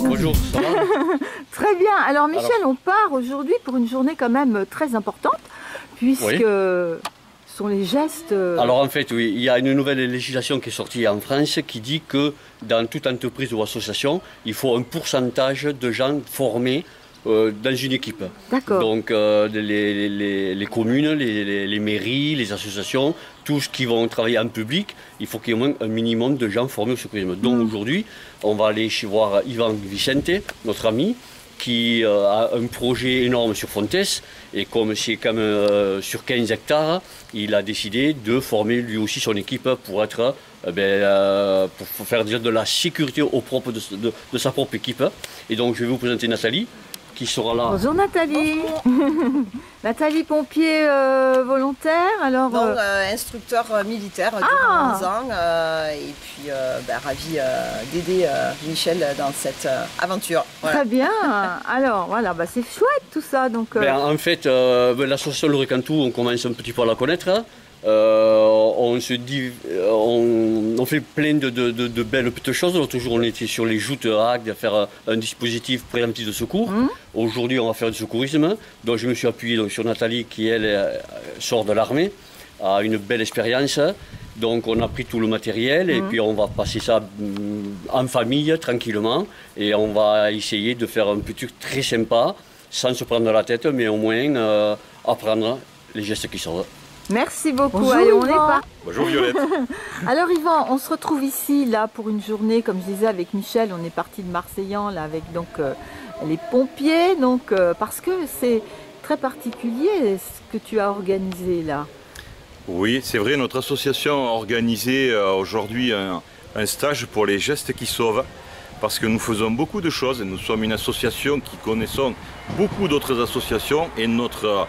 Bonjour, ça va? Très bien. Alors Michel, on part aujourd'hui pour une journée quand même très importante, puisque ce sont les gestes... Alors en fait, oui, il y a une nouvelle législation qui est sortie en France qui dit que dans toute entreprise ou association, il faut un pourcentage de gens formés dans une équipe. D'accord. Donc les communes, les mairies, les associations, tous qui vont travailler en public, il faut qu'il y ait au moins un minimum de gens formés au secourisme. Donc aujourd'hui, on va aller voir Yvan Vicente, notre ami, qui a un projet énorme sur Fontès, et comme c'est quand même sur 15 hectares, il a décidé de former lui aussi son équipe pour être, pour faire déjà de la sécurité au propre de sa propre équipe. Et donc je vais vous présenter Nathalie, qui sera là. Bonjour Nathalie. Nathalie, pompier volontaire, alors... Donc, instructeur militaire durant 11 ans, et puis ravi d'aider Michel dans cette aventure. Voilà. Très bien. Alors voilà, c'est chouette tout ça. Donc, en fait, l'association Le Recantou, on commence un petit peu à la connaître. On fait plein de belles petites choses. L'autre jour, on était sur les joutes à Agde à faire un dispositif préemptif de secours. Aujourd'hui, on va faire du secourisme. Donc, je me suis appuyé sur Nathalie, qui, elle, sort de l'armée, a une belle expérience. Donc, on a pris tout le matériel et puis on va passer ça en famille, tranquillement. Et on va essayer de faire un petit truc très sympa, sans se prendre la tête, mais au moins apprendre les gestes qui sortent. Merci beaucoup. Bonjour, allez, on Yvan. est pas. Bonjour Violette. Alors Yvan, on se retrouve ici là pour une journée, comme je disais avec Michel, on est parti de Marseillan là avec donc les pompiers, donc parce que c'est très particulier ce que tu as organisé là. Oui, c'est vrai, notre association a organisé aujourd'hui un stage pour les gestes qui sauvent, parce que nous faisons beaucoup de choses. Nous sommes une association qui connaissons beaucoup d'autres associations et notre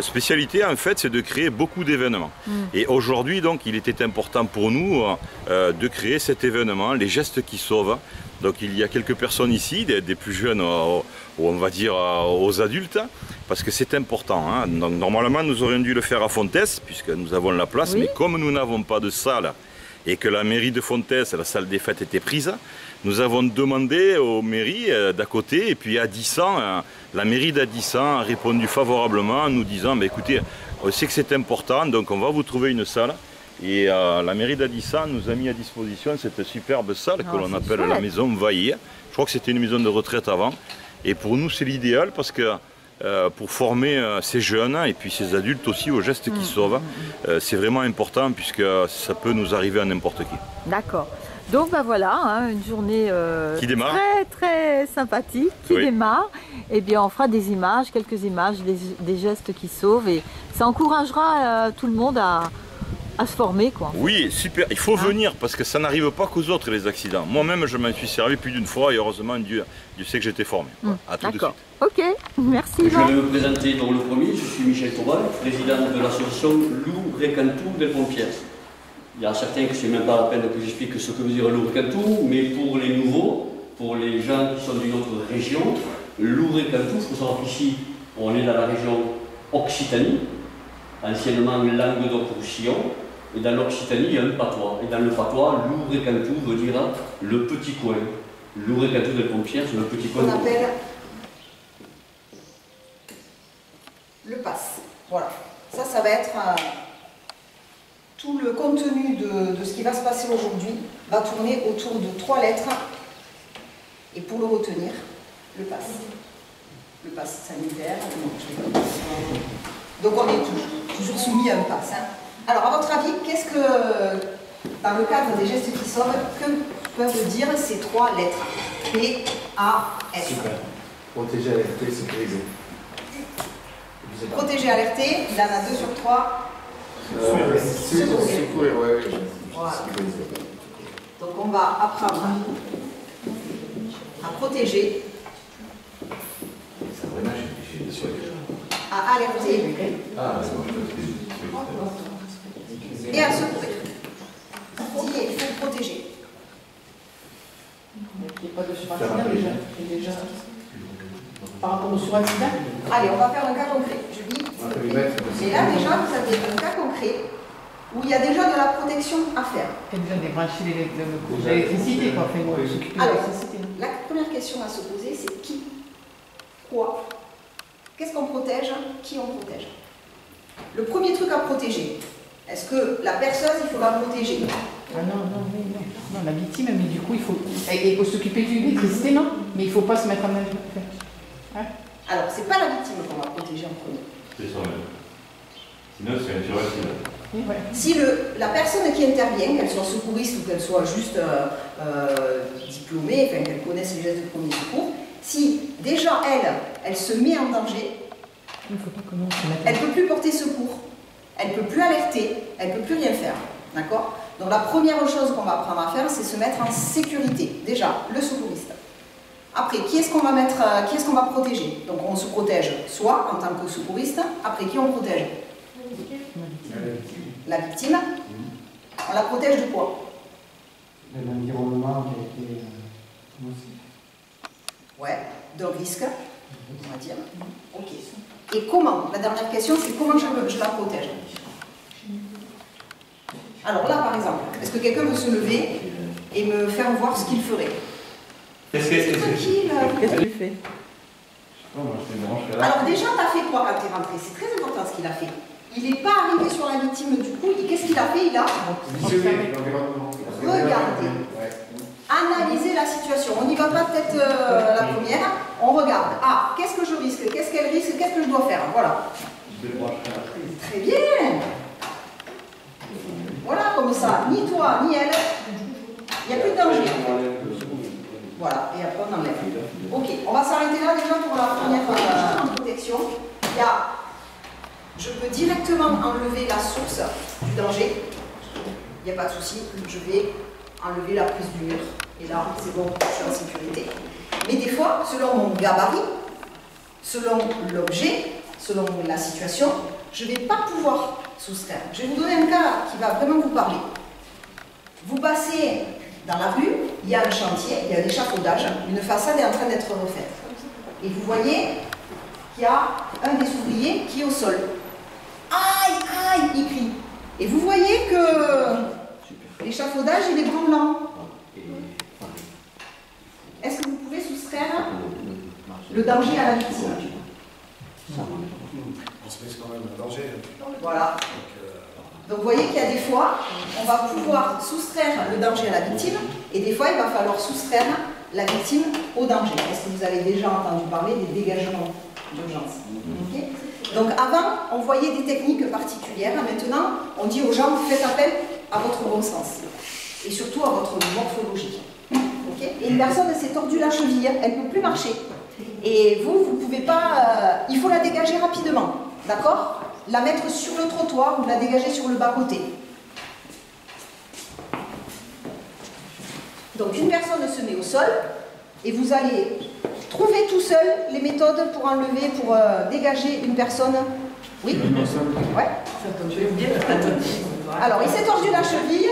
spécialité en fait c'est de créer beaucoup d'événements. Et aujourd'hui donc il était important pour nous de créer cet événement, les gestes qui sauvent. Donc il y a quelques personnes ici, des plus jeunes on va dire aux adultes, parce que c'est important. Hein. Donc normalement nous aurions dû le faire à Fontès puisque nous avons la place, mais comme nous n'avons pas de salle et que la mairie de Fontès, la salle des fêtes était prise, nous avons demandé aux mairies d'à côté, et puis à Dissan, la mairie d'Adissan a répondu favorablement en nous disant écoutez, on sait que c'est important, donc on va vous trouver une salle. Et la mairie d'Adissan nous a mis à disposition cette superbe salle que l'on appelle la maison Vaillé. Je crois que c'était une maison de retraite avant. Et pour nous, c'est l'idéal parce que pour former ces jeunes et puis ces adultes aussi aux gestes qui sauvent, c'est vraiment important puisque ça peut nous arriver à n'importe qui. D'accord. Donc voilà, hein, une journée qui démarre. très très sympathique qui démarre. Et bien on fera des images, quelques images, des gestes qui sauvent, et ça encouragera tout le monde à se former, quoi. Oui, super. Il faut venir parce que ça n'arrive pas qu'aux autres les accidents. Moi-même, je m'en suis servi plus d'une fois et heureusement, Dieu sait que j'étais formé. À tout de suite. Ok, merci. Je vais me présenter donc le premier. Je suis Michel Tobal, président de l'association Loup Recantou des Pompiers. Il y a certains que c'est même pas la peine que j'explique ce que veut dire Loup Recantou, mais pour les nouveaux, pour les gens qui sont d'une autre région, Loup Recantou, il faut savoir qu'ici, on est dans la région Occitanie, anciennement Languedoc-Roussillon. Et dans l'Occitanie, il y a un patois. Et dans le patois, Loup Recantou veut dire le petit coin. Loup Recantou des Pompiers, c'est le petit coin. On appelle le pass. Voilà. Ça va être tout le contenu de ce qui va se passer aujourd'hui va tourner autour de 3 lettres. Et pour le retenir, le pass. Le pass sanitaire. Donc on est toujours soumis à un pass. Hein. Alors, à votre avis, qu'est-ce que, dans le cadre des gestes qui sauvent, que peuvent dire ces 3 lettres? P, A, S. Super. Protéger, alerter, sécuriser. Protéger, alerter, il en a 2 sur 3. Secourir, ouais. Voilà. Donc, on va apprendre à protéger, à alerter et à secourir. Il faut protéger. Il n'y a pas de suraccident déjà. Par rapport au suraccident. Allez, on va faire un cas concret. Je dis. Et là, déjà, vous avez un cas concret où il y a déjà de la protection à faire. Il y a déjà débranché l'électricité, quoi. S'occuper de Alors, l'électricité. la première question à se poser, c'est qui, quoi, qu'est-ce qu'on protège, qui on protège. Le premier truc à protéger, est-ce que la personne, il faut la protéger? Ah non, la victime, mais du coup, il faut s'occuper de l'électricité, non? Mais il ne faut pas se mettre en danger. Hein? Alors, c'est pas la victime qu'on va protéger en premier. C'est soi-même. Sinon, c'est irréversible. Ouais. Si la personne qui intervient, qu'elle soit secouriste ou qu'elle soit juste diplômée, enfin, qu'elle connaisse les gestes de premier secours, si déjà elle se met en danger, Il ne faut pas que l'on se mette en elle ne peut plus porter secours, elle ne peut plus alerter, elle ne peut plus rien faire. D'accord? Donc la première chose qu'on va apprendre à faire, c'est se mettre en sécurité. Déjà, le secouriste. Après, qui est-ce qu'on va mettre, qui est-ce qu'on va protéger? Donc on se protège soit en tant que secouriste, après qui on protège? La victime. On la protège de quoi? L'environnement qui a été nocif. Ouais, d'un risque, on va dire. Ok. Et comment? La dernière question, c'est comment je la protège? Alors là, par exemple, est-ce que quelqu'un veut se lever et me faire voir ce qu'il ferait? Qu'est-ce C'est tranquille. Qu'est-ce que tu fais? Moi, je te brancherai là. Alors déjà, tu as fait quoi quand tu es rentré? C'est très important ce qu'il a fait. Il n'est pas arrivé sur la victime du coup. Qu'est-ce qu'il a fait? Il a Visualiser l'environnement. regardé, Ouais. analysé la situation. On n'y va pas peut-être la première. On regarde. Ah, qu'est-ce que je risque? Qu'est-ce qu'elle risque? Qu'est-ce que je dois faire? Voilà. Je te brancherai là. Très bien. Voilà, comme ça. Ni toi, ni elle. Il n'y a plus de danger. Voilà, et après on enlève. Ok, on va s'arrêter là déjà pour la première protection. Il y a, je peux directement enlever la source du danger. Il n'y a pas de souci, je vais enlever la prise du mur. Et là, c'est bon, je suis en sécurité. Mais des fois, selon mon gabarit, selon l'objet, selon la situation, je ne vais pas pouvoir soustraire. Je vais vous donner un cas qui va vraiment vous parler. Vous passez dans la rue, il y a un chantier, il y a un échafaudage, une façade est en train d'être refaite. Et vous voyez qu'il y a un des ouvriers qui est au sol. Aïe, aïe, il crie. Et vous voyez que l'échafaudage, il est branlant. Est-ce que vous pouvez soustraire le danger à la victime? On se met quand même en danger. Voilà. Donc vous voyez qu'il y a des fois, on va pouvoir soustraire le danger à la victime, et des fois, il va falloir soustraire la victime au danger. Est-ce que vous avez déjà entendu parler des dégagements d'urgence? Okay. Donc avant, on voyait des techniques particulières. Maintenant, on dit aux gens, faites appel à votre bon sens, et surtout à votre morphologie. Okay. Et une personne s'est tordue la cheville, elle ne peut plus marcher. Et vous ne pouvez pas... il faut la dégager rapidement, d'accord? La mettre sur le trottoir ou la dégager sur le bas-côté. Donc une personne se met au sol et vous allez trouver tout seul les méthodes pour enlever, pour dégager une personne. Oui? Ouais. Alors il s'est tordu la cheville.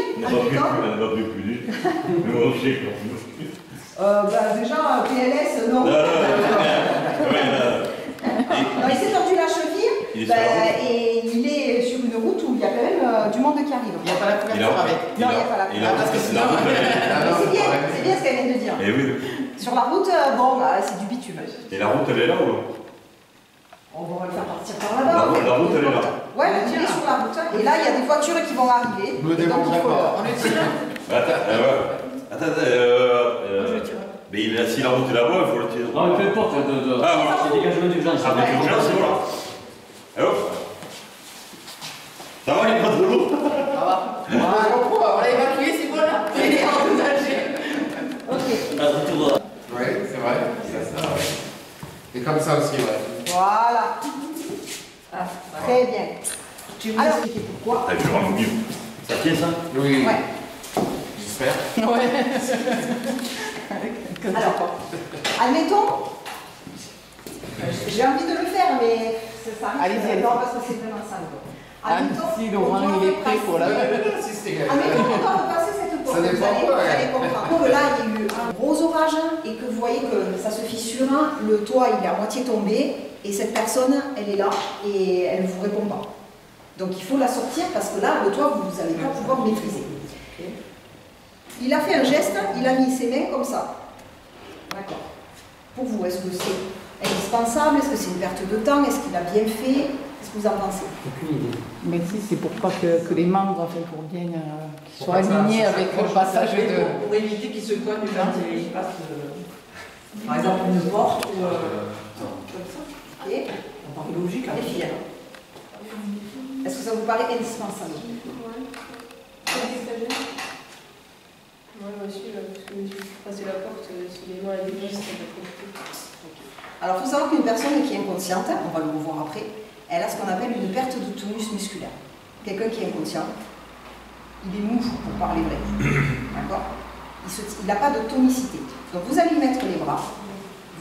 Déjà, PLS, non. Non, il s'est tordu la cheville et il est sur une route où il y a quand même du monde qui arrive. Il n'y a pas la couverture avec. Non, il n'y a pas la couverture. Parce que sinon... C'est bien ce qu'elle vient de dire. Et oui. Sur la route, bon, c'est du bitume. Et la route, elle est là ou là? On va le faire partir par là-bas. La route, elle est là. Ouais, il est sur la route. Et là, il y a des voitures qui vont arriver. Me démontrez pas. On est dessus. Attends, mais si la route est là-bas, il faut le tirer. Non, mais peu importe, c'est dégagement d'urgence. Ah, mais d'urgence, c'est voilà. Et hop. Ça va, il n'y a pas de l'eau? Ça va. On l'a évacué, c'est bon là. Il est en danger. Ok. Oui, c'est vrai. C'est ça, ouais. Et comme ça aussi, ouais. Voilà. Très bien. Je vais vous expliquer pourquoi. Je vais rendre mieux. Ça tient ça? Oui. Ouais. J'espère. Ouais. Alors, admettons, j'ai envie de le faire, mais ça arrive. Allez-y. Non, parce que c'est vraiment ça. Si Laurent il est prêt pour la... Si c'était Admettons qu'on doit repasser cette porte. Ça dépend, Vous allez comprendre. Là, il y a eu un gros orage et que vous voyez que ça se fissure. Le toit, il est à moitié tombé et cette personne, elle est là et elle ne vous répond pas. Donc il faut la sortir parce que là, le toit, vous n'allez pas pouvoir maîtriser. Il a fait un geste, il a mis ses mains comme ça. D'accord. Pour vous, est-ce que c'est indispensable? Est-ce que c'est une perte de temps? Est-ce qu'il a bien fait? Qu'est-ce que vous en pensez? Aucune idée. Mais si, c'est pour pas que les membres, en fait, pour bien qu'ils soient alignés avec le passage de... Pour éviter qu'ils se cognent quand ils passent, par exemple, une porte ou comme ça. Ok. Ça paraît logique. Les filles, alors. Est-ce que ça vous paraît indispensable? Moi, je suis là, parce que je suis passer la porte, si les mains et les mains, ça va être compliqué. Alors, il faut savoir qu'une personne qui est inconsciente, on va le revoir après, elle a ce qu'on appelle une perte de tonus musculaire. Quelqu'un qui est inconscient, il est mou, pour parler vrai. D'accord? Il n'a pas de tonicité. Donc, vous allez lui mettre les bras,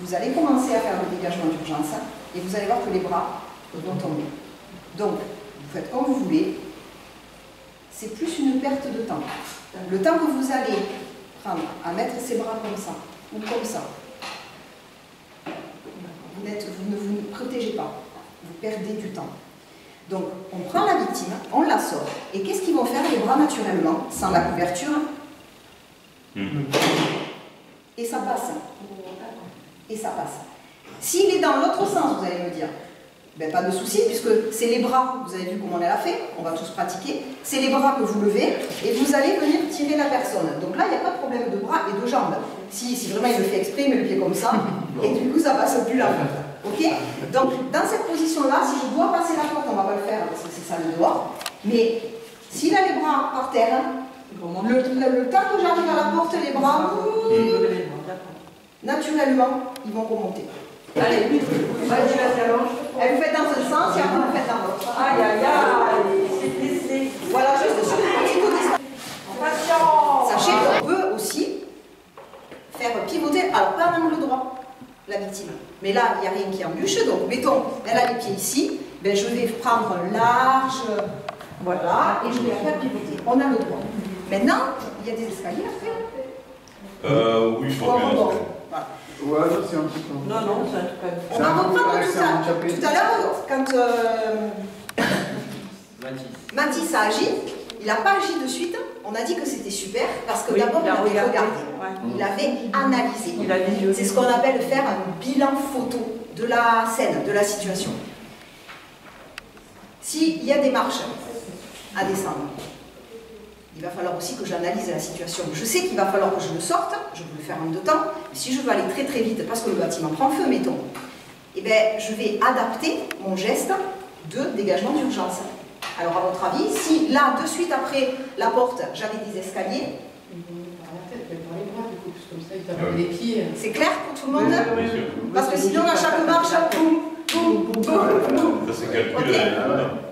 vous allez commencer à faire le dégagement d'urgence, et vous allez voir que les bras vont tomber. Donc, vous faites comme vous voulez, c'est plus une perte de temps. Le temps que vous allez prendre à mettre ses bras comme ça, ou comme ça, vous ne vous protégez pas, vous perdez du temps. Donc, on prend la victime, on la sort, et qu'est-ce qu'ils vont faire les bras naturellement, sans la couverture? Et ça passe. Et ça passe. S'il est dans l'autre sens, vous allez me dire, ben, pas de souci, puisque c'est les bras, vous avez vu comment on l'a fait, on va tous pratiquer, c'est les bras que vous levez, et vous allez venir tirer la personne. Donc là, il n'y a pas de problème de bras et de jambes. Si vraiment il le fait exprès, il met le pied comme ça, et du coup, ça passe plus là. Ok? Donc, dans cette position-là, si je dois passer la porte, on ne va pas le faire, parce que c'est ça le dehors, mais s'il a les bras par terre, le temps que j'arrive à la porte, les bras, naturellement, ils vont remonter. Allez, vas-y, vas-y, allonge. Elle vous fait dans un sens et après vous faites dans l'autre. Aïe, aïe, aïe, c'est blessé. Voilà, juste sur une petite distance. Patience. Sachez qu'on peut aussi faire pivoter, alors pas en angle droit, la victime. Mais là, il n'y a rien qui embûche, donc mettons, elle a les pieds ici, ben, je vais prendre large, voilà, et je vais la faire pivoter. On a le droit. Maintenant, il y a des escaliers après. Oui, je crois bien. Voilà. Ouais, c'est un petit peu. Non, non, c'est un truc. On va reprendre tout à l'heure, quand Mathis a agi, il n'a pas agi de suite. On a dit que c'était super parce que Oui, d'abord il avait regardé, ouais. il avait analysé. Il a visionné. C'est ce qu'on appelle faire un bilan photo de la scène, de la situation. S'il y a des marches à descendre, il va falloir aussi que j'analyse la situation. Je sais qu'il va falloir que je le sorte, je peux le faire en 2 temps, mais si je veux aller très très vite parce que le bâtiment prend feu, mettons, eh bien, je vais adapter mon geste de dégagement d'urgence. Alors à votre avis, si là, de suite après la porte, j'avais des escaliers, c'est clair pour tout le monde? Parce que sinon à chaque marche, boum, boum, boum, boum. Ça c'est calculé. Ok.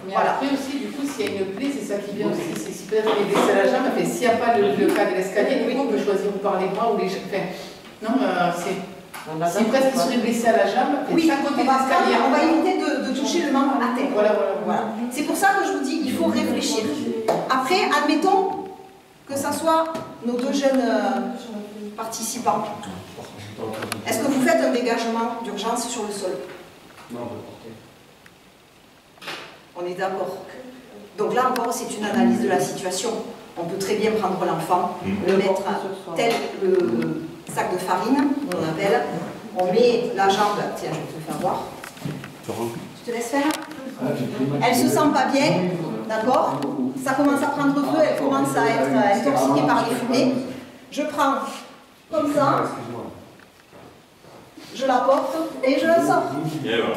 Mais Voilà. après aussi, du coup, s'il y a une plaie, c'est ça qui vient aussi. C'est si peut-être il est blessé à la jambe, mais s'il n'y a pas le cas de l'escalier, du coup, on peut choisir ou par les bras ou les jambes. Enfin, non, c'est. Si presque il serait blessé à la jambe, Oui, chaque côté on va, d'escalier. on va éviter de toucher le membre à terre. Voilà. Voilà. C'est pour ça que je vous dis, il faut réfléchir. Après, admettons que ça soit nos 2 jeunes participants. Est-ce que vous faites un dégagement d'urgence sur le sol? Non, On est d'accord. Donc là encore, c'est une analyse de la situation. On peut très bien prendre l'enfant, le mettre tel le sac de farine, on appelle. On met la jambe, tiens, je vais te le faire voir. Je te laisse faire. Elle se sent pas bien, d'accord? Ça commence à prendre feu, elle commence à être intoxiquée par les fumées. Je prends comme ça, je la porte et je la sors. Et voilà.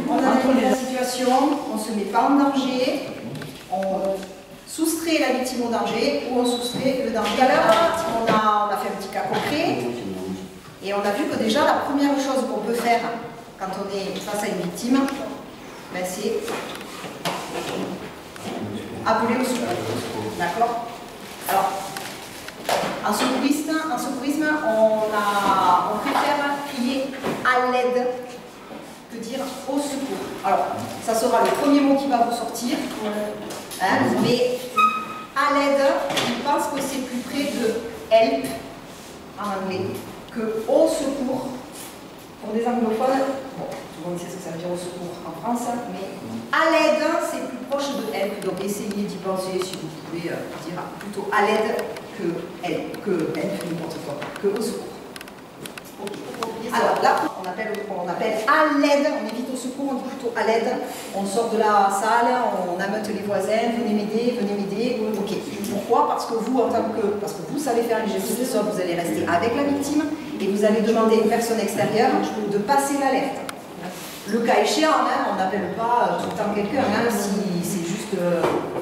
On analyse la situation, on ne se met pas en danger, on soustrait la victime au danger ou on soustrait le danger à la victime. On a fait un petit cas concret et on a vu que déjà la première chose qu'on peut faire quand on est face à une victime, ben, c'est appeler au secours. D'accord? Alors, en secourisme, on préfère crier à l'aide que dire au secours. Alors, ça sera le premier mot qui va vous sortir, hein, mais à l'aide, je pense que c'est plus près de help en anglais que au secours. Pour des anglophones, bon, tout le monde sait ce que ça veut dire au secours en France, mais à l'aide, c'est plus Donc essayez d'y penser si vous pouvez dire plutôt à l'aide que n'importe quoi, que au secours. Alors là, on appelle à l'aide, on évite au secours, on dit plutôt à l'aide. On sort de la salle, on ameute les voisins, venez m'aider, ok. Pourquoi? Parce que vous, parce que vous savez faire les gestes de sauve, vous allez rester avec la victime et vous allez demander à une personne extérieure de passer l'alerte. Le cas échéant, hein, on n'appelle pas tout le temps quelqu'un, hein, si c'est juste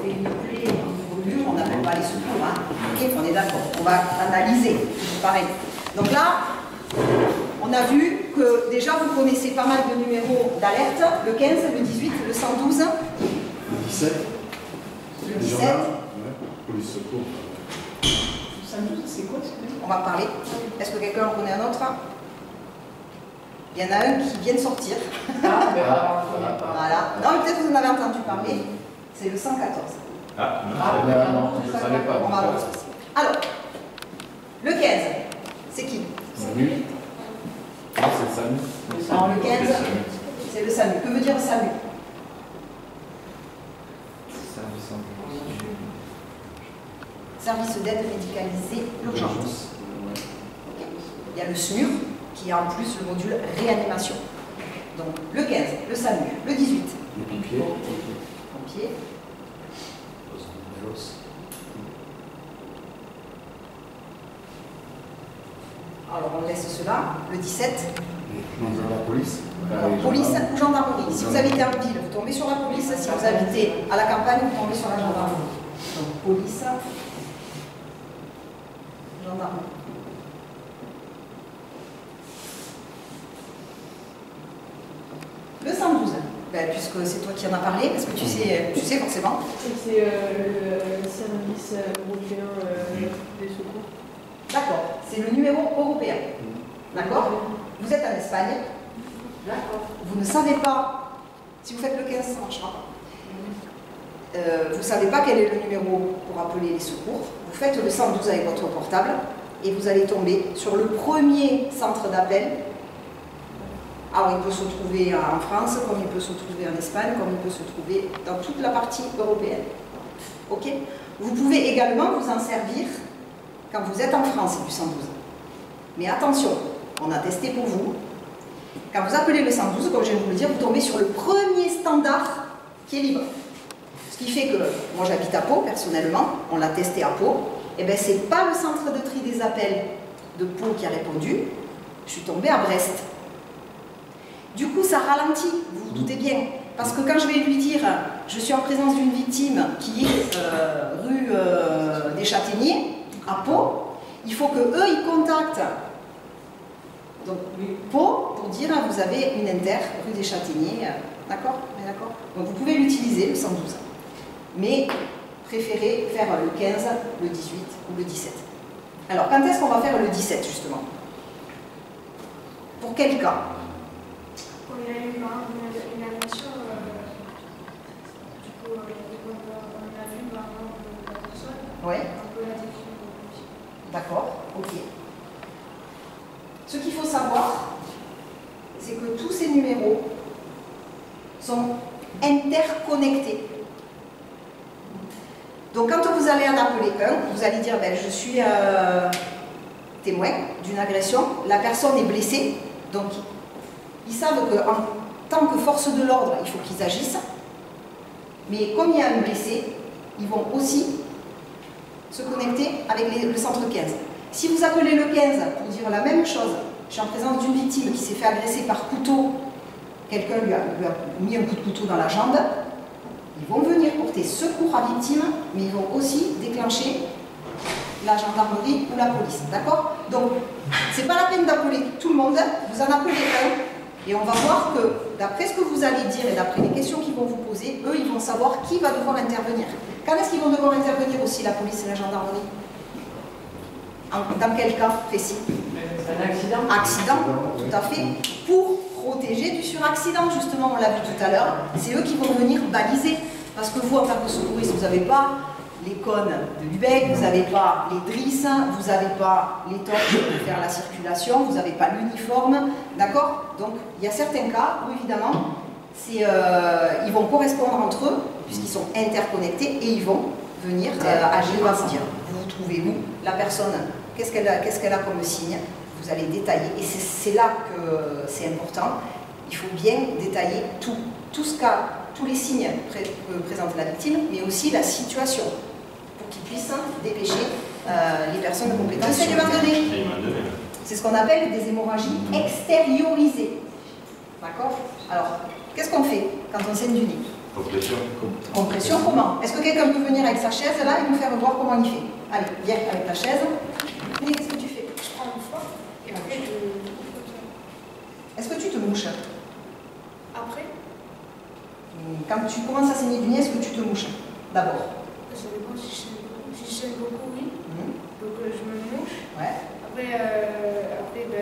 une plaie au mur, on n'appelle pas les secours. Hein. Ok, on est d'accord, on va analyser, pareil. Donc là, on a vu que déjà vous connaissez pas mal de numéros d'alerte, le 15, le 18, le 112. Le 17. Le 17. Ouais, police secours. Le 112, c'est quoi? On va parler. Est-ce que quelqu'un en connaît un autre? Il y en a un qui vient de sortir. Voilà. Non, mais peut-être que vous en avez entendu parler. C'est le 114. Non, je ne savais pas. On va voir. Alors, le 15, c'est qui? SAMU. Ah, c'est le SAMU. Alors, le 15, c'est le SAMU. Que veut dire SAMU? Service d'aide médicalisée urgente. Il y a le SMUR qui a en plus le module réanimation. Donc le 15, le SAMU, le 18. Les pompiers. Pompiers. Alors on laisse cela. Le 17. La police. Alors, police ou gendarmerie. Si vous habitez en ville, vous tombez sur la police. Si vous habitez à la campagne, vous tombez sur la gendarmerie. Donc police, gendarmerie. Le 112, ben, puisque c'est toi qui en as parlé, parce que tu sais forcément. C'est le service européen des secours. D'accord, c'est le numéro européen. D'accord? Vous êtes en Espagne. D'accord. Vous ne savez pas, si vous faites le 15, ça ne marchera pas. Vous ne savez pas quel est le numéro pour appeler les secours. Vous faites le 112 avec votre portable et vous allez tomber sur le premier centre d'appel. Alors il peut se trouver en France, comme il peut se trouver en Espagne, comme il peut se trouver dans toute la partie européenne. Ok? Vous pouvez également vous en servir quand vous êtes en France du 112. Mais attention, on a testé pour vous. Quand vous appelez le 112, comme je viens de vous le dire, vous tombez sur le premier standard qui est libre. Ce qui fait que, moi j'habite à Pau personnellement, on l'a testé à Pau, et bien c'est pas le centre de tri des appels de Pau qui a répondu, je suis tombée à Brest. Du coup, ça ralentit, vous vous doutez bien. Parce que quand je vais lui dire, je suis en présence d'une victime qui est rue des Châtaigniers, à Pau, il faut qu'eux, ils contactent donc, Pau pour dire, vous avez une inter, rue des Châtaigniers, d'accord? Donc vous pouvez l'utiliser, le 112. Mais préférez faire le 15, le 18 ou le 17. Alors, quand est-ce qu'on va faire le 17, justement? Pour quel cas? Il y a eu une agression, du coup, on a vu par exemple la personne, Ouais. on peut la décrire. D'accord, ok. Ce qu'il faut savoir, c'est que tous ces numéros sont interconnectés. Donc quand vous allez en appeler un, vous allez dire, ben, je suis témoin d'une agression, la personne est blessée, donc ils savent qu'en tant que force de l'ordre, il faut qu'ils agissent. Mais comme il y a un blessé, ils vont aussi se connecter avec le centre 15. Si vous appelez le 15 pour dire la même chose, je suis en présence d'une victime qui s'est fait agresser par couteau, quelqu'un lui a mis un coup de couteau dans la jambe, ils vont venir porter secours à victime, mais ils vont aussi déclencher la gendarmerie ou la police. D'accord? Donc, c'est pas la peine d'appeler tout le monde, vous en appelez un. Et on va voir que, d'après ce que vous allez dire et d'après les questions qu'ils vont vous poser, eux, ils vont savoir qui va devoir intervenir. Quand est-ce qu'ils vont devoir intervenir aussi, la police et la gendarmerie? Dans quel cas précis? Un accident. Accident, tout à fait. Pour protéger du suraccident, justement, on l'a vu tout à l'heure. C'est eux qui vont venir baliser. Parce que vous, en tant que secouriste, vous n'avez pas les cônes de Lubeck, vous n'avez pas les drisses, vous n'avez pas les torches pour faire la circulation, vous n'avez pas l'uniforme, d'accord? Donc, il y a certains cas où, évidemment, Ils vont correspondre entre eux, puisqu'ils sont interconnectés, et ils vont venir agir, ils vont se dire, vous trouvez où la personne, qu'est-ce qu'elle a comme signe, vous allez détailler, et c'est là que c'est important, il faut bien détailler tous les signes que présente la victime, mais aussi la situation, pour qu'ils puissent dépêcher les personnes compétentes. C'est ce qu'on appelle des hémorragies extériorisées. D'accord? Alors, qu'est-ce qu'on fait quand on saigne du nez? Compression. Compression, comment? Est-ce que quelqu'un peut venir avec sa chaise là et nous faire voir comment il fait? Allez, viens avec ta chaise. Mais qu'est-ce que tu fais? Je prends une fois et après je... Est-ce que tu te mouches? Après, Quand tu commences à saigner du nez, est-ce que tu te mouches? D'abord. ça dépend si je saigne beaucoup, oui. Donc je me mouche. Ouais. Après,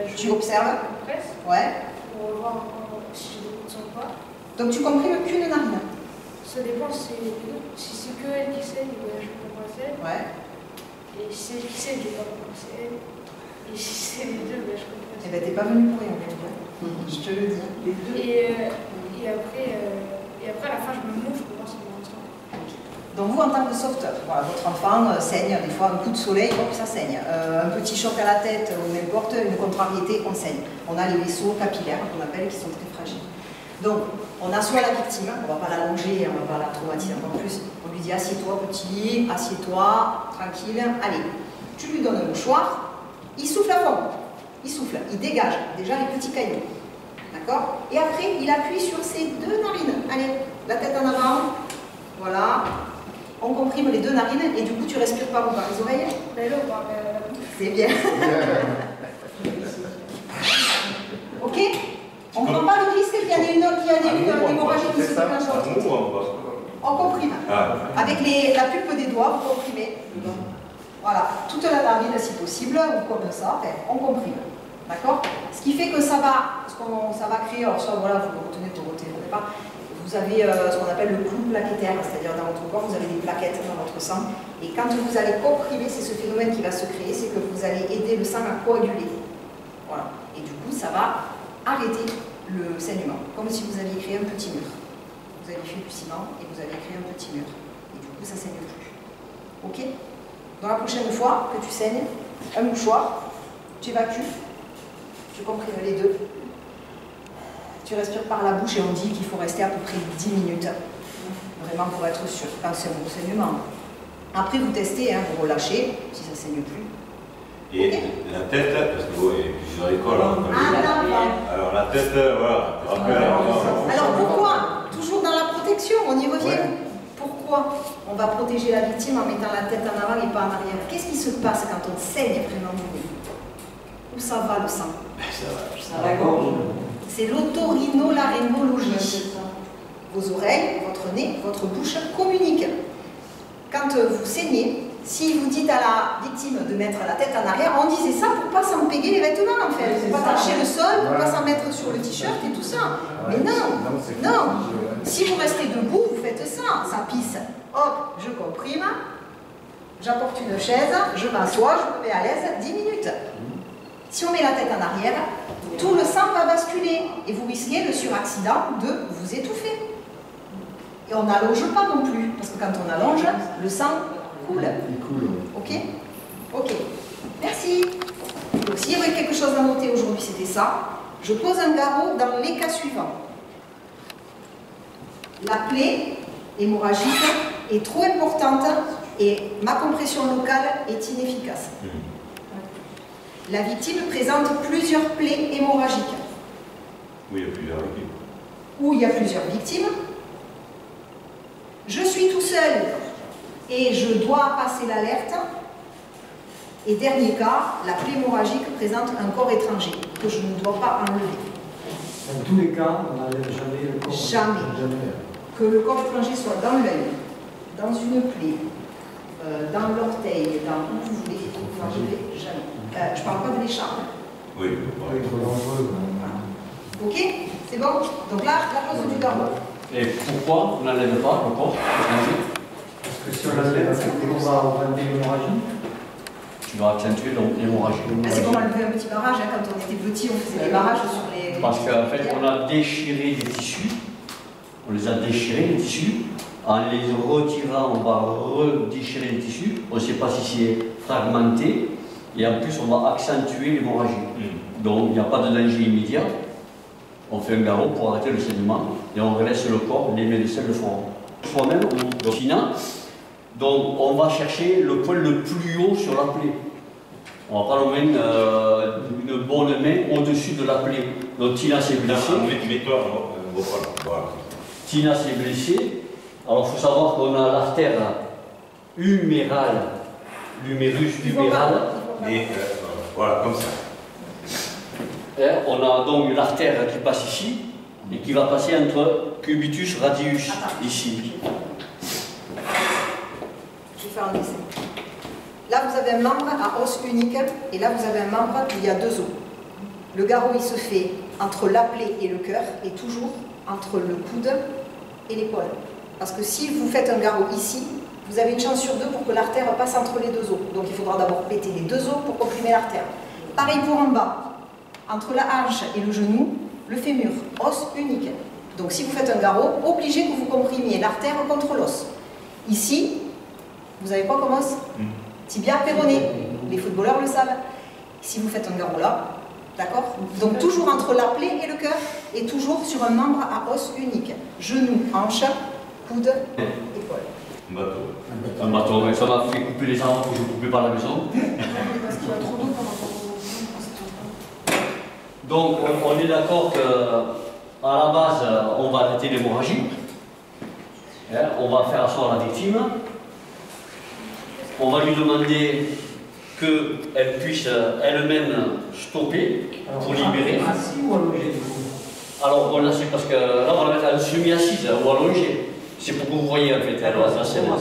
je Tu observes? presse Ouais. pour voir encore si j'ai des coups de sang ou pas. Donc tu comprimes qu'une narine? Ça dépend si c'est que elle qui saigne, je comprends elle. Ouais. Et si c'est elle qui saigne, je vais pas comprendre c'est elle. Et si c'est les deux, je comprends Eh ben t'es pas venu pour rien aujourd'hui. Je te le dis. Et après, à la fin, je me mouche pour voir si mon sang. Donc vous, en tant que sauveteur, voilà, votre enfant saigne, des fois un coup de soleil, hop, ça saigne. Un petit choc à la tête ou n'importe, une contrariété, on saigne. On a les vaisseaux capillaires qu'on appelle qui sont très fragiles. Donc, on assoit la victime, on ne va pas l'allonger, on ne va pas la traumatiser encore plus. On lui dit assieds-toi petit, assieds-toi, tranquille, allez. Tu lui donnes un mouchoir, il souffle à fond, il souffle, il dégage déjà les petits cailloux. D'accord? Et après, il appuie sur ses deux narines. Allez, la tête en avant, voilà. On comprime les deux narines et du coup tu respires par où? Par les oreilles? Mais là, on parle de la bouche. C'est bien. Ok? On ne prend pas le risque qu'il y en ait une hémorragie qui se déclenche en tout. On comprime. Avec la pulpe des doigts, vous comprimez. Voilà, toute la narine si possible, ou comme ça, on comprime. D'accord? Ce qui fait que ça va créer, alors soit voilà, vous le retenez, vous ne le retenez pas. Vous avez ce qu'on appelle le clou plaquettaire, c'est-à-dire dans votre corps, vous avez des plaquettes dans votre sang. Et quand vous allez comprimer, c'est ce phénomène qui va se créer, c'est que vous allez aider le sang à coaguler. Voilà. Et du coup, ça va arrêter le saignement, comme si vous aviez créé un petit mur. Vous avez fait du ciment et vous avez créé un petit mur. Et du coup, ça ne saigne plus. Ok? Dans la prochaine fois que tu saignes, un mouchoir, tu évacues, tu comprimes les deux. Tu respires par la bouche et on dit qu'il faut rester à peu près 10 minutes, vraiment pour être sûr, quand c'est un gros saignement. Après, vous testez, hein, vous relâchez, si ça ne saigne plus. Et okay. La tête, parce que vous voyez, plusieurs écoles. Alors la tête, voilà. Alors pourquoi? Toujours dans la protection, on y revient. Ouais. Pourquoi on va protéger la victime en mettant la tête en avant et pas en arrière? Qu'est-ce qui se passe quand on saigne vraiment du nez? Où ça va le sang? Ça va la gorge. C'est l'otorhinolaryngologie. Vos oreilles, votre nez, votre bouche communiquent. Quand vous saignez, si vous dites à la victime de mettre la tête en arrière, on disait ça pour ne pas s'empéguer les vêtements en fait, pour ne pas tacher le sol, pour ne pas s'en mettre sur le t-shirt et tout ça. Mais non, non. Si vous restez debout, vous faites ça, ça pisse. Hop, je comprime, j'apporte une chaise, je m'assois, je me mets à l'aise, 10 minutes. Si on met la tête en arrière, tout le sang va basculer et vous risquez le suraccident de vous étouffer. Et on n'allonge pas non plus, parce que quand on allonge, le sang coule. Ok? Ok. Merci. Donc s'il y avait quelque chose à noter aujourd'hui, c'était ça. Je pose un garrot dans les cas suivants. La plaie hémorragique est trop importante et ma compression locale est inefficace. La victime présente plusieurs plaies hémorragiques. Oui, il y a plusieurs victimes. Où il y a plusieurs victimes. Je suis tout seul et je dois passer l'alerte. Et dernier cas, la plaie hémorragique présente un corps étranger que je ne dois pas enlever. Dans tous les cas, on n'enlève jamais le corps. Jamais. Que le corps étranger soit dans l'œil, dans une plaie, dans l'orteil, dans où vous voulez, vous n'enlevez jamais. Je ne parle pas de l'écharpe. Oui, trop dangereux. Ok? C'est bon? Donc là, la pose du garrot. Et pourquoi on n'enlève pas le corps étranger? Parce que si on l'enlève, c'est qu'on va augmenter l'hémorragie. Tu vas accentuer l'hémorragie. C'est comme enlever un petit barrage, hein. Quand on était petit, on faisait des barrages sur les... Parce qu'en fait, on a déchiré des tissus On les a déchirés, les tissus. En les retirant, on va redéchirer les tissus. On ne sait pas si c'est fragmenté. Et en plus, on va accentuer l'hémorragie. Donc, il n'y a pas de danger immédiat. On fait un garrot pour arrêter le saignement. Et on laisse le corps, les médecins le font soi-même ou Tina. Donc, on va chercher le point le plus haut sur la plaie. On va pas le mettre une bonne main au-dessus de la plaie. Donc, Tina s'est blessée. Voilà. Tina s'est blessée. Alors, il faut savoir qu'on a l'artère humérale, l'humérus huméral. Et voilà, comme ça. Et on a donc l'artère qui passe ici et qui va passer entre cubitus radius, ici. Je vais faire un dessin. Là, vous avez un membre à os unique et là, vous avez un membre où il y a deux os. Le garrot, il se fait entre la plaie et le cœur et toujours entre le coude et l'épaule. Parce que si vous faites un garrot ici, vous avez une chance sur deux pour que l'artère passe entre les deux os. Donc il faudra d'abord péter les deux os pour comprimer l'artère. Pareil pour en bas, entre la hanche et le genou, le fémur, os unique. Donc si vous faites un garrot, obligé que vous comprimiez l'artère contre l'os. Ici, vous avez quoi comme os? Tibia péroné. Les footballeurs le savent. Si vous faites un garrot là, d'accord? Donc toujours entre la plaie et le cœur, et toujours sur un membre à os unique. Genou, hanche, coude, épaule. Un bateau, mais ça m'a fait couper les arbres que je ne coupais pas à la maison. Parce qu'il y a trop d'eau par rapport au... Donc on est d'accord qu'à la base, on va arrêter l'hémorragie. On va faire asseoir la victime. On va lui demander qu'elle puisse elle-même stopper pour libérer. Assis ou allongé du coup? Alors on assis parce que là on va la mettre en semi-assise ou allongée. C'est pour que vous voyez en fait.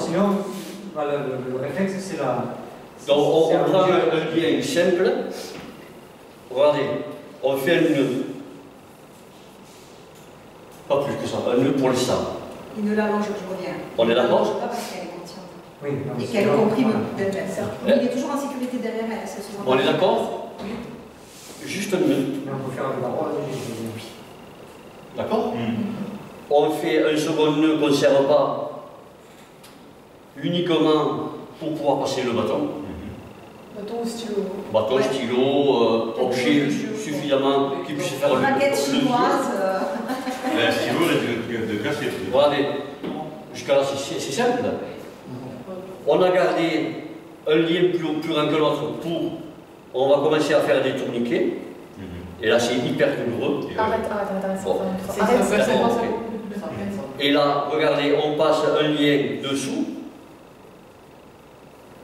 Sinon, le réflexe c'est la... Donc on prend un lien simple. Regardez, on fait un nœud. Pas plus que ça, un nœud pour le sang. Il ne l'allonge, je reviens. On est d'accord? Pas parce qu'elle est consciente. Oui, non, Et qu'elle comprime d'elle-même. Il est toujours en sécurité derrière elle. On est d'accord? Juste un nœud. Mais on peut faire un garrot allongé. D'accord? On fait un second nœud qu'on ne serre pas uniquement pour pouvoir passer le bâton. Bâton ou stylo? Bâton, stylo, objet suffisamment qui puisse faire une maquette chinoise. Un stylo de casser. Regardez, jusqu'à là c'est simple. On a gardé un lien plus grand que l'autre pour. On va commencer à faire des tourniquets. Et là c'est hyper douloureux. Arrête. Bon. Arrête. Et là, regardez, on passe un lien dessous.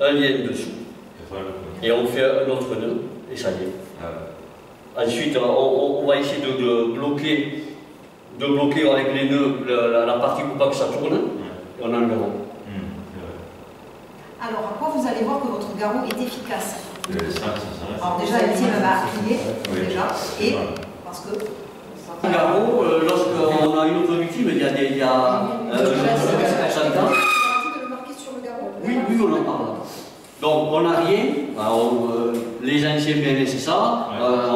Un lien dessous. Et on fait un autre nœud. Et ça y est. Ensuite, on va essayer de bloquer avec les nœuds la partie pour pas que ça tourne. Et on a un garrot. Alors, à quoi vous allez voir que votre garrot est efficace? Alors déjà, elle tient à plier, déjà, et parce que... Un garrot, lorsqu'on a une autre victime, il y a oui, on en parle. Donc, on n'a rien. Alors, les anciens PNS, c'est ça.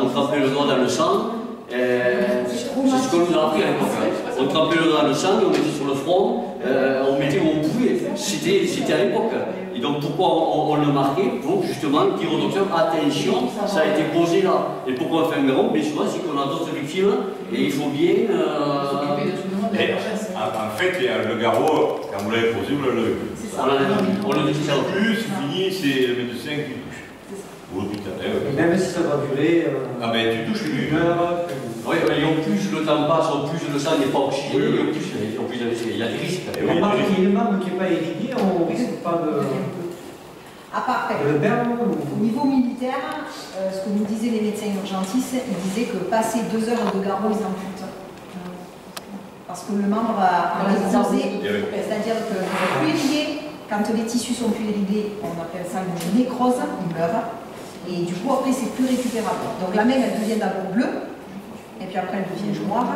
On trempait le doigt dans le sang. C'est ce qu'on nous a appris à l'époque. On trempait le doigt dans le sang, on mettait sur le front, on mettait où on pouvait. C'était à l'époque. Et donc pourquoi on le marquait? Pour justement dire au docteur, attention, ça a été posé là. Et pourquoi on fait un garrot? Bien souvent, c'est qu'on a d'autres victimes et il faut bien... En fait, le garrot, quand vous l'avez posé, vous l'avez vu. On le dit plus, c'est fini, c'est le médecin qui touche. Ou l'hôpital. Même si ça va durer... Ah ben tu touches lui. Oui, mais en plus le temps passe, en plus le sang n'est pas oxygéné, en plus il y a des risques. À part qu'il y ait le membre qui n'est pas irrigué, on ne risque pas de... À part, au niveau militaire, ce que nous disaient les médecins urgentistes, ils disaient que passer 2 heures de garrot, ils amputent. Parce que le membre a explosé, c'est-à-dire que n'est plus irrigué. Quand les tissus sont plus irrigués, on appelle ça une nécrose, ils meurent. Et du coup, après, c'est plus récupérable. Donc la main, elle devient d'abord bleue, et puis après, elle devient noire,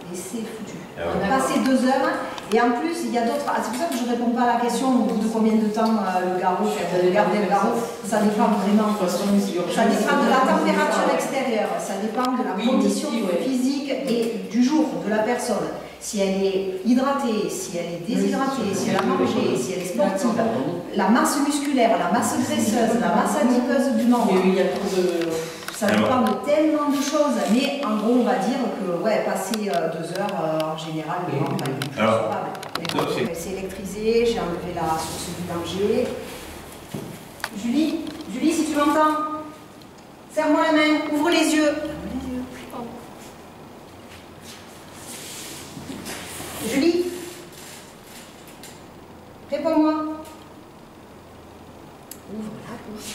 et c'est foutu. On a passé 2 heures, et en plus, il y a d'autres... C'est pour ça que je ne réponds pas à la question au bout de combien de temps le garrot, garder le garrot, ça dépend vraiment. Ça dépend de la température extérieure, ça dépend de la condition physique et du jour de la personne. Si elle est hydratée, si elle est déshydratée, si elle a mangé, si elle est sportive, la masse musculaire, la masse graisseuse, la masse adipeuse du membre. Ça dépend de tellement de choses, mais en gros, on va dire que ouais, passer 2 heures, en général, le membre est plus stable. C'est électrisé, j'ai enlevé la source du danger. Julie, si tu m'entends, serre-moi la main, ouvre les yeux. Julie, réponds-moi. Ouvre la bouche.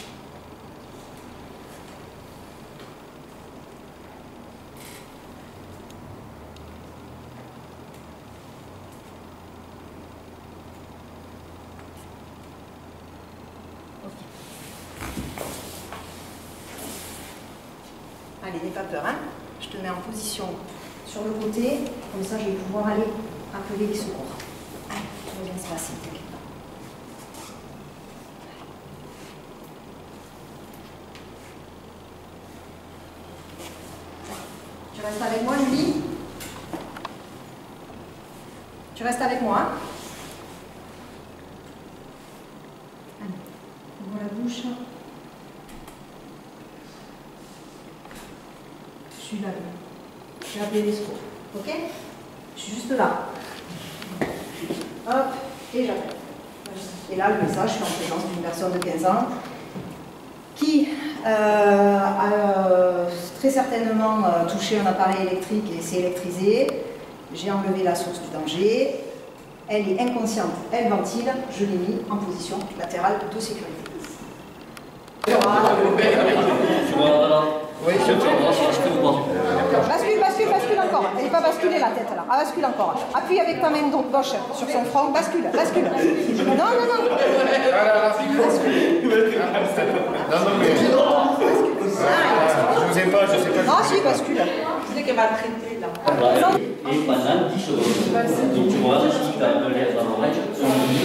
Allez, n'aie pas peur, hein. Je te mets en position sur le côté, comme ça je vais pouvoir aller appeler les secours. Tout va bien se passer, t'inquiète pas. Tu restes avec moi, Julie? Tu restes avec moi, hein? Allez, ouvre la bouche. Je suis là. J'ai appelé les secours. Ok? Je suis juste là. Hop, et j'appelle. Et là, le message, je suis en présence d'une personne de 15 ans qui a très certainement touché un appareil électrique et s'est électrisé. J'ai enlevé la source du danger. Elle est inconsciente, elle ventile. Je l'ai mis en position latérale de sécurité. Oui, c'est Bascule encore. Elle n'est pas basculée la tête là. Ah, bascule encore. Appuie avec ta main gauche sur son front. Bascule. Non. Bascule. Je vous ai pas, je sais pas. Ah si, bascule. Je sais qu'elle m'a traité là. Et pendant 10 secondes. Donc tu vois, si tu as de l'air dans l'oreille, tu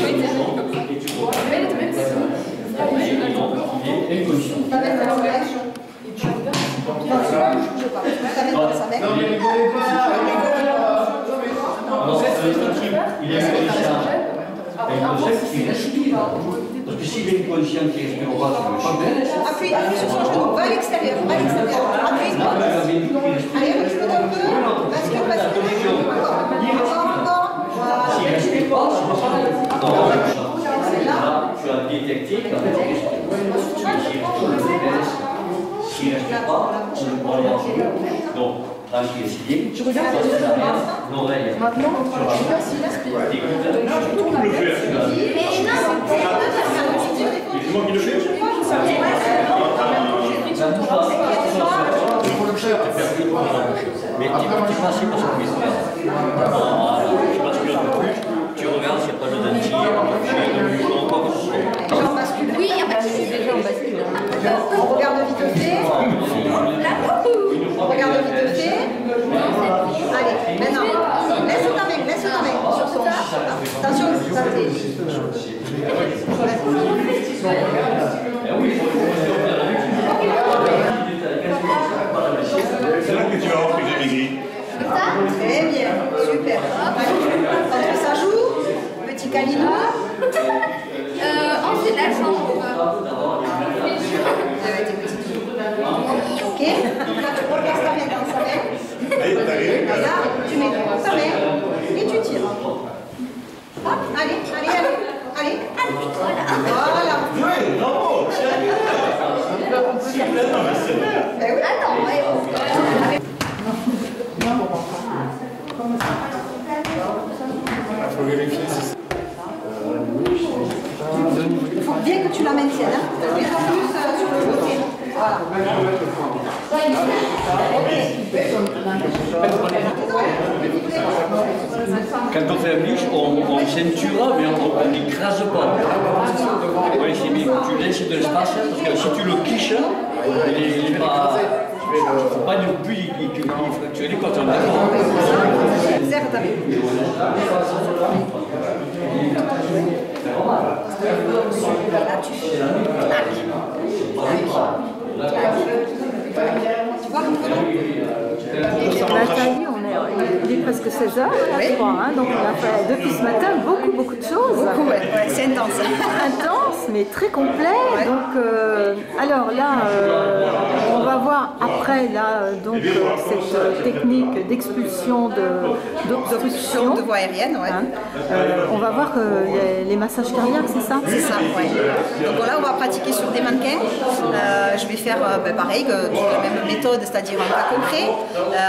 et tu vois. Après, il est inconscient. Il est inconscient. Parce que s'il est inconscient qui respire pas, appuie sur son genou, va à l'extérieur, appuie. Allez, recule un peu, bascule. Encore. S'il ne respire pas, tu as détecté qu'en fait il respire. S'il ne respire pas, on ne peut pas aller. Donc, tranquille, c'est bien. Je regarde l'oreille. maintenant, je regarde s'il respire. C'est moi qui le fais. Mais tu passes parce que tu bascules un peu plus, tu regardes s'il n'y a pas de dentier, ou quoi que ce soit. Oui, il y a pas de souci. Déjà, on bascule. On regarde vite fait. Allez, maintenant, laisse ta main sur son. Attention, ça C'est là que tu vas voir que j'ai maigri. Très bien, super. Entre ça joue, petit câlin. Ensuite, la chambre. Ok, donc là tu replaces ta main dans sa main. Allez, t'arrives. Et là, tu mets ta main et tu tires. Hop, allez. Voilà. Ouais, bravo. Ben oui. Attends, ouais. Il faut vérifier si c'est. Il faut bien que tu la maintiennes. Hein. Mais en plus sur le côté. Voilà. Quand on fait un biche, on ceinture, mais on n'écrase pas. Ouais, c'est bien que tu laisses de l'espace, parce que si tu le quiches, il n'est pas... Il ne faut pas non plus qu'il fractionne quand on est d'accord. Serre ta main. Là, tu fais. Tu vois, Nathalie, on Il est presque 16 heures, là, je crois, hein, donc on a fait depuis ce matin beaucoup de choses. Beaucoup, ouais, c'est intense. Intense, mais très complet. Ouais. Donc, alors là, on va voir après là, donc, cette technique d'expulsion d'obstruction de voie aérienne. Ouais. Hein, on va voir les massages cardiaques, c'est ça? C'est ça, oui. Donc là, on va pratiquer sur des mannequins. Je vais faire pareil, la même méthode, c'est-à-dire un cas concret.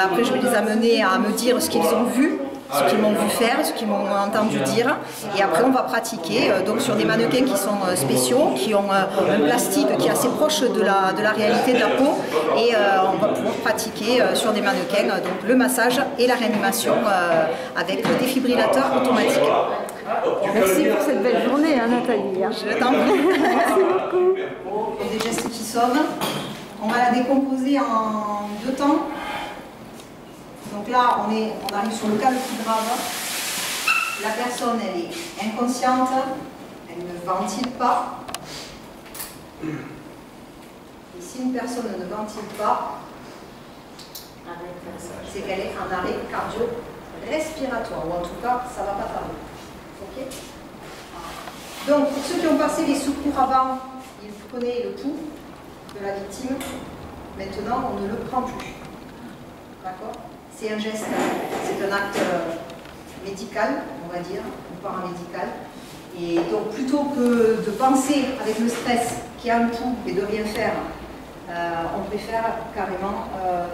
Après, je vais les amener à me dire ce qu'ils ont vu, ce qu'ils m'ont vu faire, ce qu'ils m'ont entendu dire. Et après, on va pratiquer donc sur des mannequins qui sont spéciaux, qui ont un plastique qui est assez proche de la réalité de la peau. Et on va pouvoir pratiquer sur des mannequins donc le massage et la réanimation avec le défibrillateur automatique. Merci pour cette belle journée, hein, Nathalie. Je t'en prie. Merci beaucoup. Il y a des gestes qui sauvent. On va la décomposer en 2 temps. Donc là, on arrive sur le cas le plus grave. La personne, elle est inconsciente, elle ne ventile pas. Et si une personne ne ventile pas, c'est qu'elle est en arrêt cardio-respiratoire, ou en tout cas, ça ne va pas tarder. Okay. Donc, pour ceux qui ont passé les secours avant, ils prenaient le pouls de la victime. Maintenant, on ne le prend plus. D'accord? C'est un geste, c'est un acte médical, on va dire, ou paramédical. Et donc, plutôt que de penser avec le stress qu'il y a un pouls et de rien faire, on préfère carrément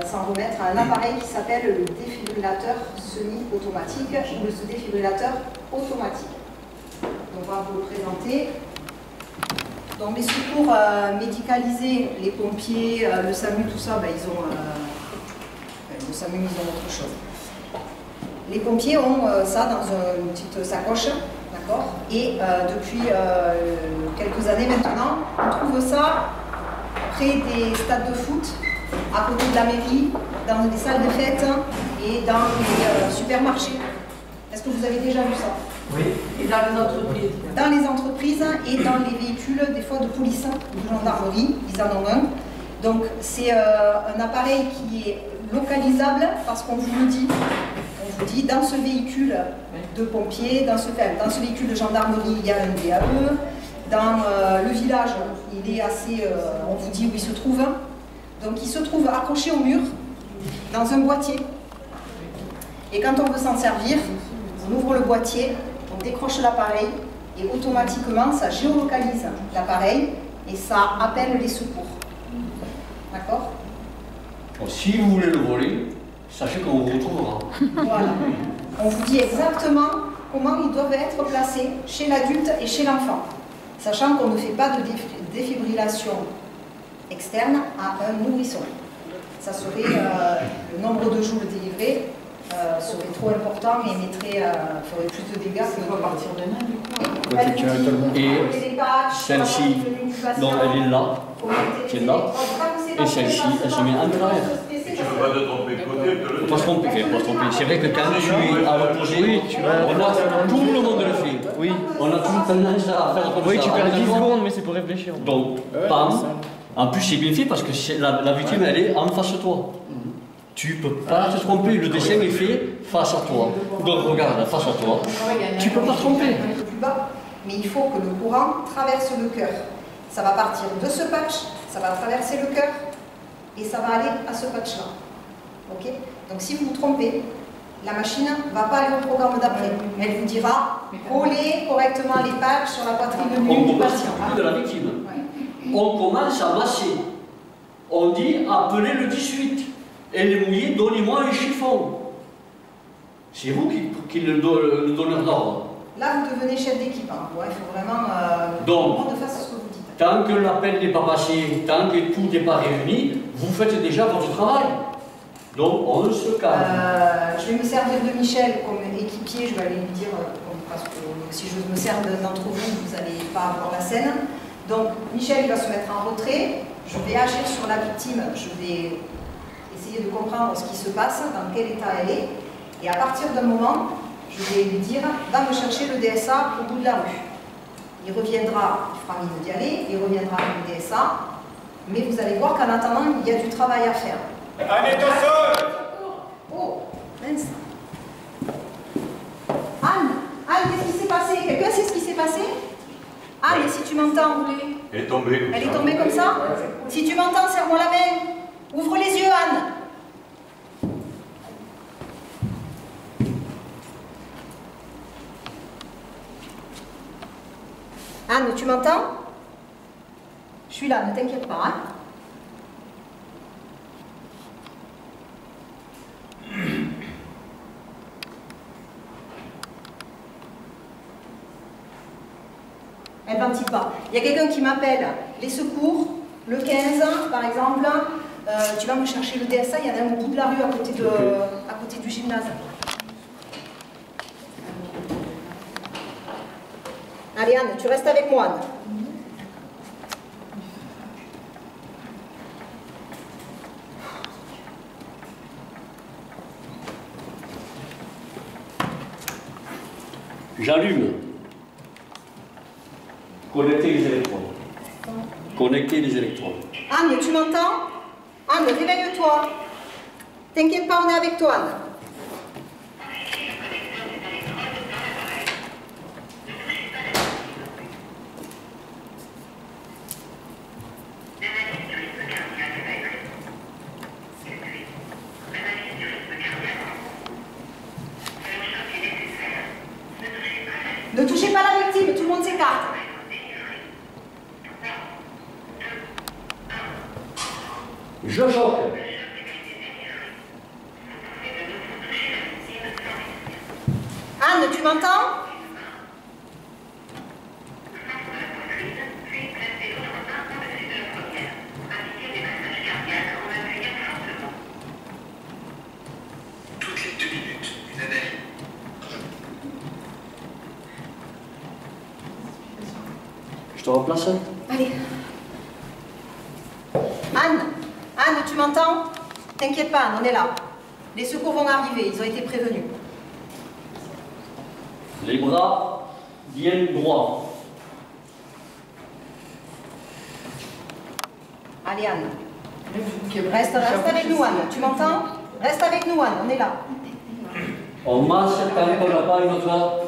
s'en remettre à un appareil qui s'appelle le défibrillateur semi-automatique ou le défibrillateur automatique. Donc, on va vous le présenter. Donc, les secours médicalisés, les pompiers, le SAMU, tout ça, ils ont... le SAMU, ils ont autre chose. Les pompiers ont ça dans une petite sacoche, d'accord? Et depuis quelques années maintenant, on trouve ça près des stades de foot, à côté de la mairie, dans les salles de fête et dans les supermarchés. Est-ce que vous avez déjà vu ça? Oui, et dans les entreprises. Dans les entreprises et dans les véhicules, des fois de police, de gendarmerie, ils en ont un. Donc c'est un appareil qui est localisable parce qu'on vous le dit. On vous dit, dans ce véhicule de pompiers, dans ce véhicule de gendarmerie, il y a un DAE. Dans le village, il est assez, on vous dit où il se trouve. Donc il se trouve accroché au mur, dans un boîtier. Et quand on veut s'en servir, on ouvre le boîtier, on décroche l'appareil et automatiquement ça géolocalise l'appareil et ça appelle les secours. D'accord? Si vous voulez le voler, sachez qu'on vous retrouvera. Voilà. On vous dit exactement comment ils doivent être placés chez l'adulte et chez l'enfant. Sachant qu'on ne fait pas de défibrillation externe à un nourrisson. Ça serait le nombre de joules délivrés serait trop important et ferait plus de dégâts que de partir de main. Et celle-ci, donc elle est là, qui est là, et celle-ci, elle se met en arrière. Tu ne peux pas te tromper de côté. Il ne faut pas se tromper, c'est vrai que quand tu es à l'opposé, oui, tout le monde le fait. Oui. On a toujours tendance à faire comme ça. Oui, tu perds 10 secondes, mais c'est pour réfléchir. Donc, bam. En plus, c'est bien fait parce que la victime, elle est en face de toi. Tu ne peux pas te tromper, le dessin est fait face à toi. Donc regarde, face à toi, tu ne peux pas te tromper. Plus bas, mais il faut que le courant traverse le cœur. Ça va partir de ce patch, ça va traverser le cœur et ça va aller à ce patch-là. Okay? Donc si vous vous trompez, la machine ne va pas aller au programme d'après. Elle vous dira coller correctement les patchs sur la poitrine nue du patient. De la victime. Ouais. On commence à masser. On dit appelez le 18. Elle est mouillée, donnez-moi un chiffon. C'est vous qui le donneur d'ordre. Là, vous devenez chef d'équipe. Hein. Ouais, il faut vraiment donc, de face à ce que vous dites. Tant que l'appel n'est pas passé, tant que tout n'est pas réuni, vous faites déjà votre travail. Donc, on se calme. Je vais me servir de Michel comme équipier. Je vais aller lui dire, parce que si je me sers d'entre vous, vous n'allez pas avoir la scène. Donc, Michel, il va se mettre en retrait. Je vais agir sur la victime. Je vais essayer de comprendre ce qui se passe, dans quel état elle est. Et à partir d'un moment, je vais lui dire, va me chercher le DSA au bout de la rue. Il reviendra, il fera mine d'y aller, il reviendra avec le DSA, mais vous allez voir qu'en attendant, il y a du travail à faire. Allez, au sol! Oh, mince. Anne, qu'est-ce qui s'est passé? Quelqu'un sait ce qui s'est passé? Anne, si tu m'entends, Elle est tombée. elle est tombée comme ça? Si tu m'entends, serre-moi la main. Ouvre les yeux, Anne. Anne, tu m'entends? Je suis là, ne t'inquiète pas. Hein? Elle ne ventile pas. Il y a quelqu'un qui m'appelle les secours, le 15 par exemple. Tu vas me chercher le DSA, il y en a un au bout de la rue à côté, à côté du gymnase. Allez Anne, tu restes avec moi Anne. J'allume. Connecter les électrons. Connecter les électrons. Anne, tu m'entends? Anne, réveille-toi. T'inquiète pas, on est avec toi, Anne. Ne touchez pas la victime, tout le monde s'écarte. Je choque. Anne, tu m'entends? Toutes les 2 minutes, une analyse. Je te remplace? Allez. Anne, tu m'entends? T'inquiète pas, Anne, on est là. Les secours vont arriver, ils ont été prévenus. Les bras bien droits. Allez, Anne. Reste avec nous, Anne. Tu m'entends? Reste avec nous, Anne, on est là. On masse tant qu'on n'a pas une autre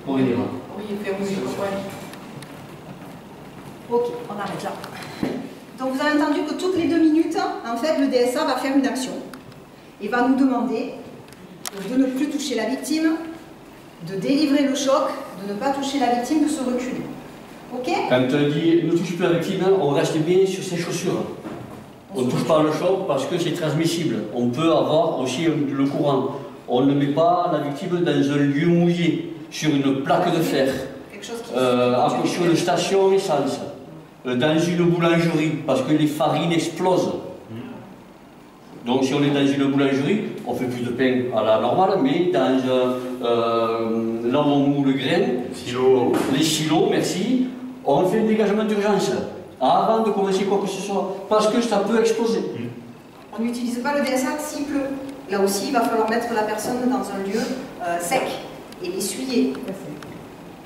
pour dire. Oui, fermez. Ok, on arrête là. Donc vous avez entendu que toutes les 2 minutes, en fait, le DSA va faire une action et va nous demander de ne plus toucher la victime, de délivrer le choc, de ne pas toucher la victime, de se reculer. Ok? Quand on dit ne touche plus la victime, on reste bien sur ses chaussures. On ne touche pas le choc parce que c'est transmissible. On peut avoir aussi le courant. On ne met pas la victime dans un lieu mouillé, sur une plaque de fer, sur une station essence, dans une boulangerie, parce que les farines explosent. Donc si on est dans une boulangerie, on ne fait plus de pain à la normale, mais dans là où on moule le grain, les silos, merci, on fait un dégagement d'urgence avant de commencer quoi que ce soit, parce que ça peut exploser. On n'utilise pas le DSA s'il pleut. Là aussi, il va falloir mettre la personne dans un lieu sec et l'essuyer.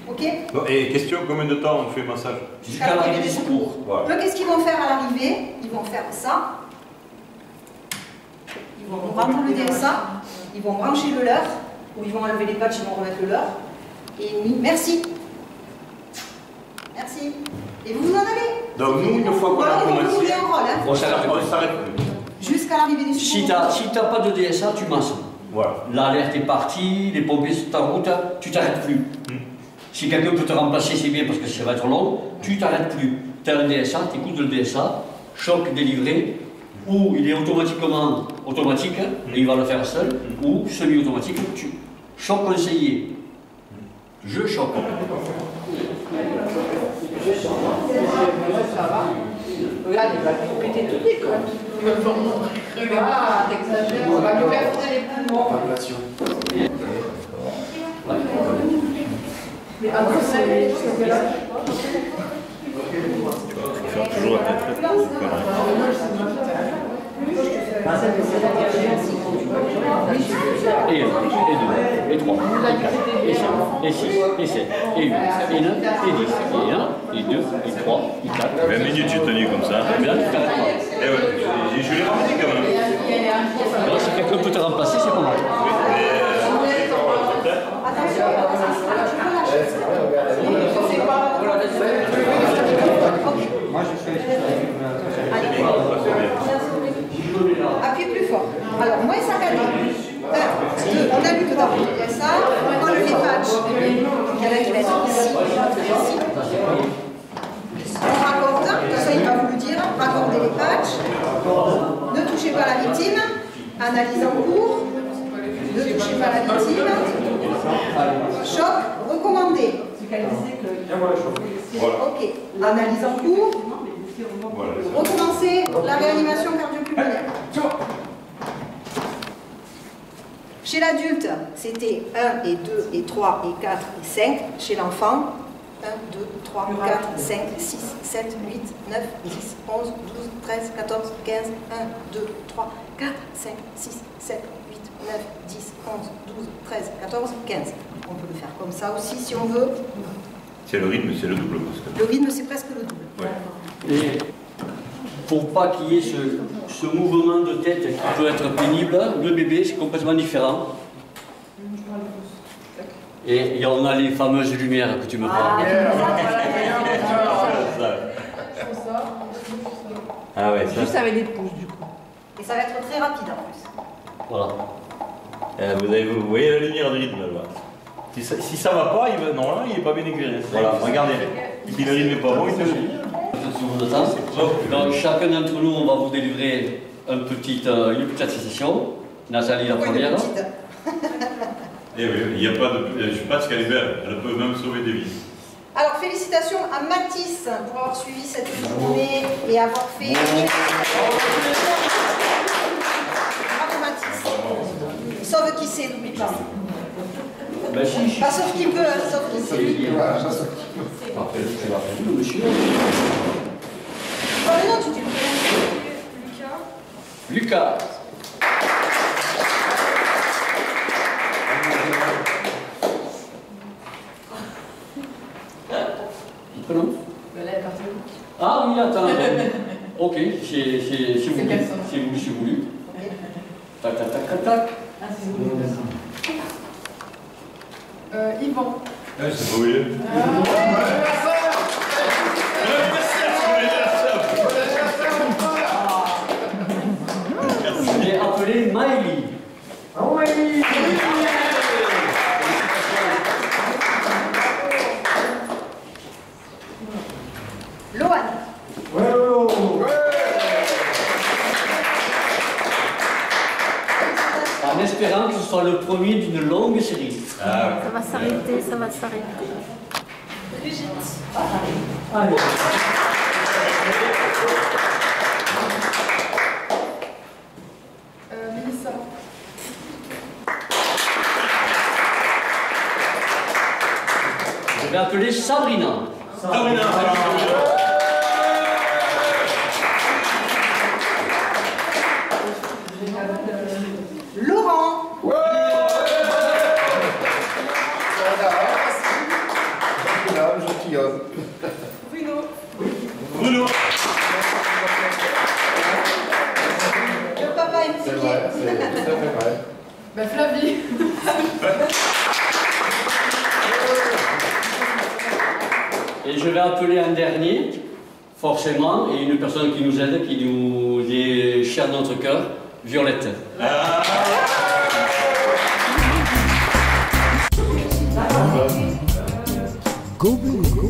Ok? Bon, et question, combien de temps on fait massage? Jusqu'à l'arrivée des secours. Voilà. Eux, qu'est-ce qu'ils vont faire à l'arrivée? Ils vont faire ça. Ils vont rendre le DSA, ils vont brancher le leur, ou ils vont enlever les patchs, ils vont remettre le leur. Et merci. Merci. Et vous vous en allez. Donc nous, une fois qu'on a commencé, on s'arrête. Jusqu'à l'arrivée des secours. Si tu n'as pas de DSA, tu masses. Voilà. L'alerte est partie, les pompiers sont en route, tu t'arrêtes plus. Si quelqu'un peut te remplacer, c'est bien parce que ça va être long, tu t'arrêtes plus. Tu as un DSA, tu écoutes le DSA, choc délivré, ou il est automatiquement automatique, et il va le faire seul, ou semi-automatique, choc conseillé. Je choque. Regarde, il va tout péter tout les quoi. Ah, t'exagères, on va lui perforer les poumons. Mais après, c'est jusqu'à là. Faire toujours la tête faite pour Et 1, et 2, et 3, et 4, et 5, et 6, et 7, et 8, et 9, et 10, et 1, et 2, et 3, et 4. 20 minutes, j'ai tenu comme ça. Mais là, tu t'arrêtes pas. Eh ouais, je l'ai ramené quand même. Alors, si quelqu'un peut te remplacer, c'est pas mal. Oui, mais Moi, je fais. Appuyez plus fort. Alors, moins 5 années. 1, 2, on a lu dedans. Il y a ça. On enlève les patchs. Il y a la clé ici. On raccorde. Ça, il va vous le dire. Raccordez les patchs. Ne touchez pas la victime. Analyse en cours. Ne touchez pas la victime. Choc recommandé. Ok. Analyse en cours. Recommencez la réanimation cardio-pulmonaire. Chez l'adulte, c'était 1 et 2 et 3 et 4 et 5. Chez l'enfant, 1, 2, 3, 4, 5, 6, 7, 8, 9, 10, 11, 12, 13, 14, 15, 1, 2, 3, 4, 5, 6, 7, 8, 9, 10, 11, 12, 13, 14, 15. On peut le faire comme ça aussi si on veut. C'est le rythme, c'est le double. Le rythme, c'est presque le double. Ouais. Et pour pas qu'il y ait ce mouvement de tête qui peut être pénible, le bébé c'est complètement différent. Et on a les fameuses lumières que tu me parles. Ah ouais, ça. Juste avec les pouces du coup. Et ça va être très rapide en plus. Voilà. Vous voyez la lumière de rythme là. Si ça va pas, normalement il est pas bien éclairé. Voilà, regardez. Et puis le rythme n'est pas bon, il te le dit. Donc chacun d'entre nous, on va vous délivrer une petite association. Nathalie la première. Eh oui, il n'y a pas de. Je ne suis pas de Scalibert, elle peut même sauver des vies. Alors félicitations à Mathis pour avoir suivi cette journée et avoir fait. Bravo Mathis. Sauve qui sait, n'oublie pas. Ben, si, Pas sauf qui peut, hein, sauf qui sait. Monsieur. Oh non, tu dis Lucas. Prénom? Ah oui, attends. Ok, c'est voulu. C'est voulu. Tac, tac, tac, tac, tac. Ah, c'est voulu. Yvan. Ouais, c'est voulu. J'ai appelé Maëlie. Ah oui. Loan. En espérant que ce soit le premier d'une longue série. Ça va s'arrêter, ça va s'arrêter. Brigitte. Allez. Mélissa. Je vais appeler Sabrina. Sabrina. Laurent. Bruno. Bruno. Le papa est C'est vrai, c'est tout à fait vrai. Bah, Flavie. Et je vais appeler un dernier, forcément, et une personne qui nous aide, qui nous est chère dans notre cœur, Violette. Go, go, go.